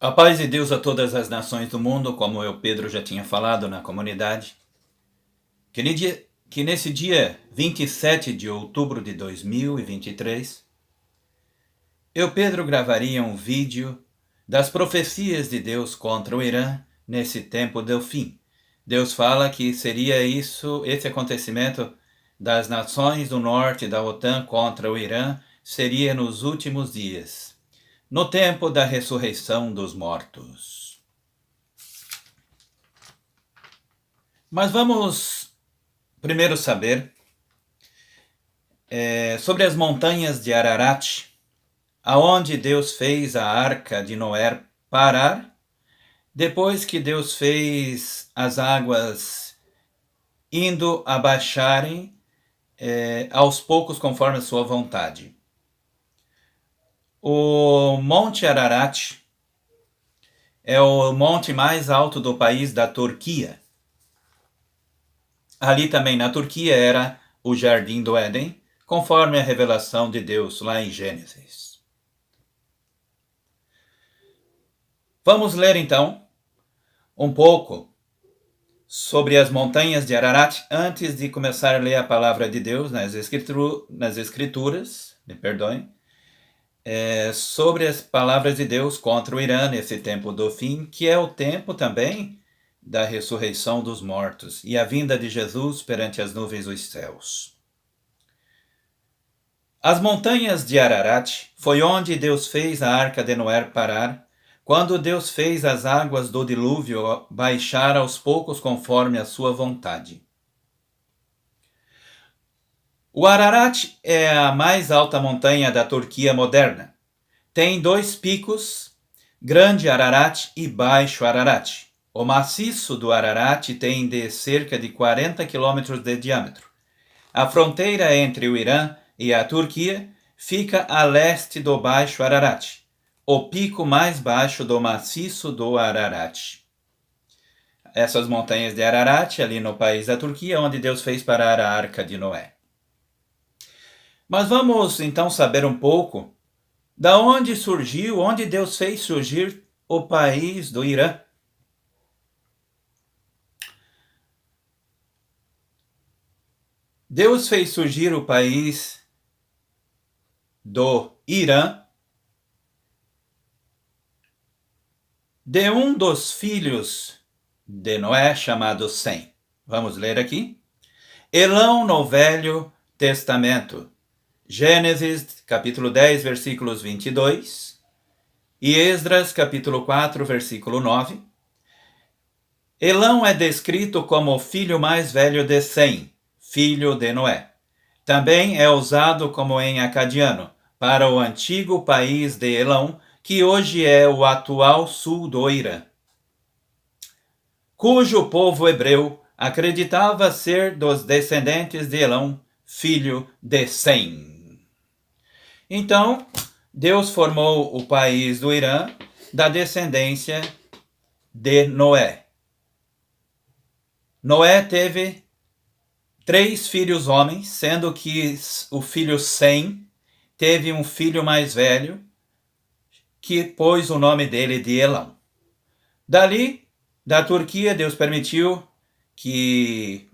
A paz de Deus a todas as nações do mundo, como eu, Pedro, já tinha falado na comunidade. Que nesse dia 27 de outubro de 2023, eu, Pedro, gravaria um vídeo das profecias de Deus contra o Irã nesse tempo do fim. Deus fala que seria esse acontecimento das nações do norte da OTAN contra o Irã, seria nos últimos dias, no tempo da ressurreição dos mortos. Mas vamos primeiro saber sobre as montanhas de Ararat, aonde Deus fez a arca de Noé parar, depois que Deus fez as águas indo abaixarem aos poucos conforme a sua vontade. O Monte Ararat é o monte mais alto do país da Turquia. Ali também na Turquia era o Jardim do Éden, conforme a revelação de Deus lá em Gênesis. Vamos ler então um pouco sobre as montanhas de Ararat antes de começar a ler a palavra de Deus nas escrituras, me perdoem, sobre as palavras de Deus contra o Irã nesse tempo do fim, que é o tempo também da ressurreição dos mortos e a vinda de Jesus perante as nuvens dos céus. As montanhas de Ararat foi onde Deus fez a arca de Noé parar, quando Deus fez as águas do dilúvio baixar aos poucos conforme a sua vontade. O Ararat é a mais alta montanha da Turquia moderna. Tem 2 picos, Grande Ararat e Baixo Ararat. O maciço do Ararat tem de cerca de 40 km de diâmetro. A fronteira entre o Irã e a Turquia fica a leste do Baixo Ararat, o pico mais baixo do maciço do Ararat. Essas montanhas de Ararat, ali no país da Turquia, onde Deus fez parar a arca de Noé. Mas vamos então saber um pouco da onde surgiu, onde Deus fez surgir o país do Irã. Deus fez surgir o país do Irã de um dos filhos de Noé, chamado Sem. Vamos ler aqui. Elão no Velho Testamento. Gênesis, capítulo 10, versículos 22. E Esdras, capítulo 4, versículo 9. Elão é descrito como o filho mais velho de Sem, filho de Noé. Também é usado como em acadiano, para o antigo país de Elão, que hoje é o atual sul do Irã, cujo povo hebreu acreditava ser dos descendentes de Elão, filho de Sem. Então, Deus formou o país do Irã da descendência de Noé. Noé teve 3 filhos homens, sendo que o filho Sem teve um filho mais velho, que pôs o nome dele de Elão. Dali, da Turquia, Deus permitiu que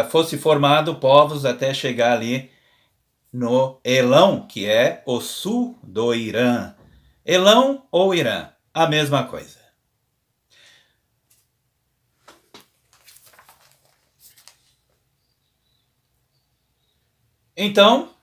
fosse formado povos até chegar ali no Elão, que é o sul do Irã. Elão ou Irã, a mesma coisa. Então,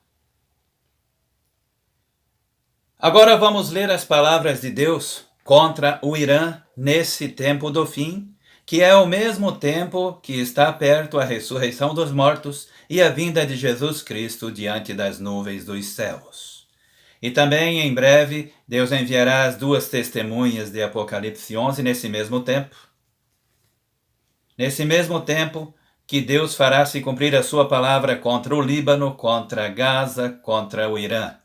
agora vamos ler as palavras de Deus contra o Irã nesse tempo do fim, que é o mesmo tempo que está perto a ressurreição dos mortos e a vinda de Jesus Cristo diante das nuvens dos céus. E também, em breve, Deus enviará as 2 testemunhas de Apocalipse 11 nesse mesmo tempo. Nesse mesmo tempo que Deus fará se cumprir a sua palavra contra o Líbano, contra Gaza, contra o Irã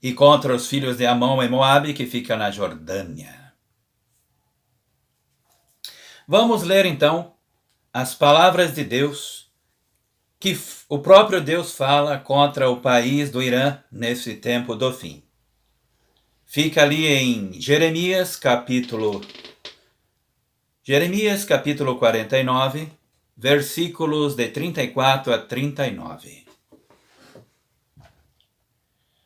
e contra os filhos de Amon e Moabe, que fica na Jordânia. Vamos ler então as palavras de Deus que o próprio Deus fala contra o país do Irã nesse tempo do fim. Fica ali em Jeremias capítulo 49, versículos de 34 a 39.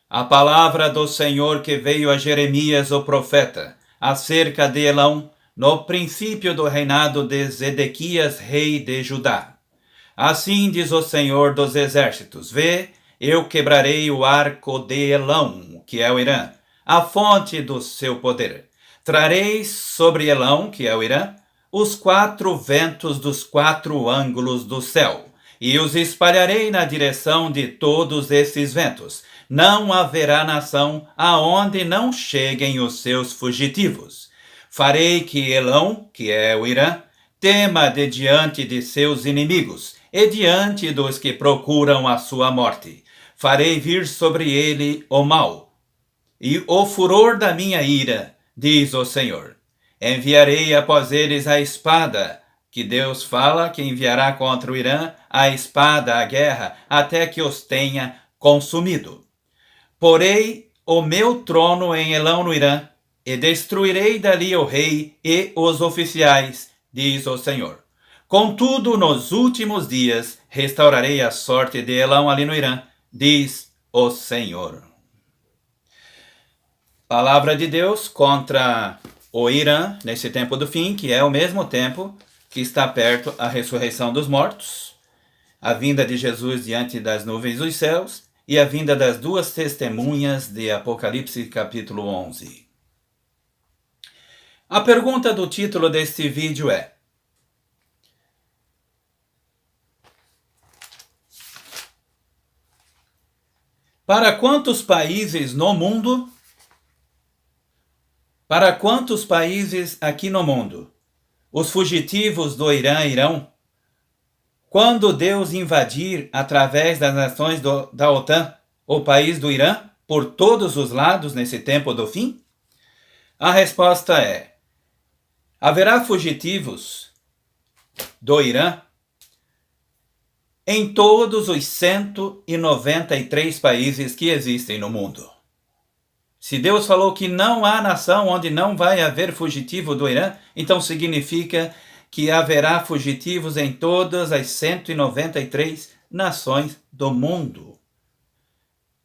A palavra do Senhor que veio a Jeremias, o profeta, acerca de Elão, no princípio do reinado de Zedequias, rei de Judá. Assim diz o Senhor dos exércitos: Vê, eu quebrarei o arco de Elão, que é o Irã, a fonte do seu poder. Trarei sobre Elão, que é o Irã, os 4 ventos dos 4 ângulos do céu, e os espalharei na direção de todos esses ventos. Não haverá nação aonde não cheguem os seus fugitivos. Farei que Elão, que é o Irã, tema de diante de seus inimigos e diante dos que procuram a sua morte. Farei vir sobre ele o mal e o furor da minha ira, diz o Senhor. Enviarei após eles a espada, que Deus fala que enviará contra o Irã a espada, a guerra, até que os tenha consumido. Porei o meu trono em Elão no Irã, e destruirei dali o rei e os oficiais, diz o Senhor. Contudo, nos últimos dias, restaurarei a sorte de Elão ali no Irã, diz o Senhor. Palavra de Deus contra o Irã nesse tempo do fim, que é o mesmo tempo que está perto a ressurreição dos mortos, a vinda de Jesus diante das nuvens dos céus e a vinda das 2 testemunhas de Apocalipse capítulo 11. A pergunta do título deste vídeo é: para quantos países no mundo, para quantos países aqui no mundo, os fugitivos do Irã irão, quando Deus invadir através das nações da OTAN o país do Irã, por todos os lados nesse tempo do fim? A resposta é: haverá fugitivos do Irã em todos os 193 países que existem no mundo. Se Deus falou que não há nação onde não vai haver fugitivo do Irã, então significa que haverá fugitivos em todas as 193 nações do mundo.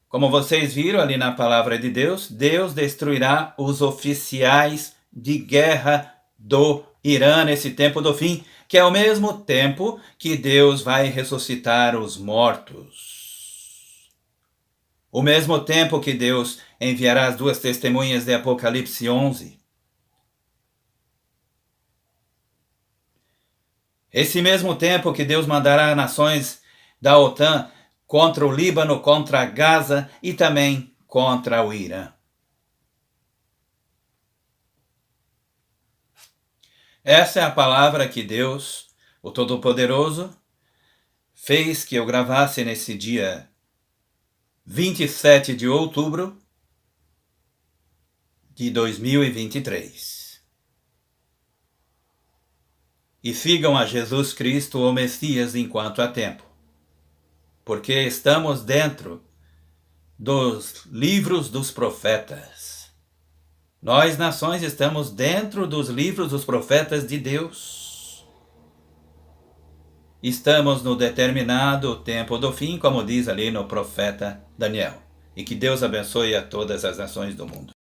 Como vocês viram ali na palavra de Deus, Deus destruirá os oficiais de guerra do Irã nesse tempo do fim, que é ao mesmo tempo que Deus vai ressuscitar os mortos. O mesmo tempo que Deus enviará as 2 testemunhas de Apocalipse 11. Esse mesmo tempo que Deus mandará nações da OTAN contra o Líbano, contra Gaza e também contra o Irã. Essa é a palavra que Deus, o Todo-Poderoso, fez que eu gravasse nesse dia 27 de outubro de 2023. E sigam a Jesus Cristo, o Messias, enquanto há tempo, porque estamos dentro dos livros dos profetas. Nós, nações, estamos dentro dos livros dos profetas de Deus. Estamos no determinado tempo do fim, como diz ali no profeta Daniel. E que Deus abençoe a todas as nações do mundo.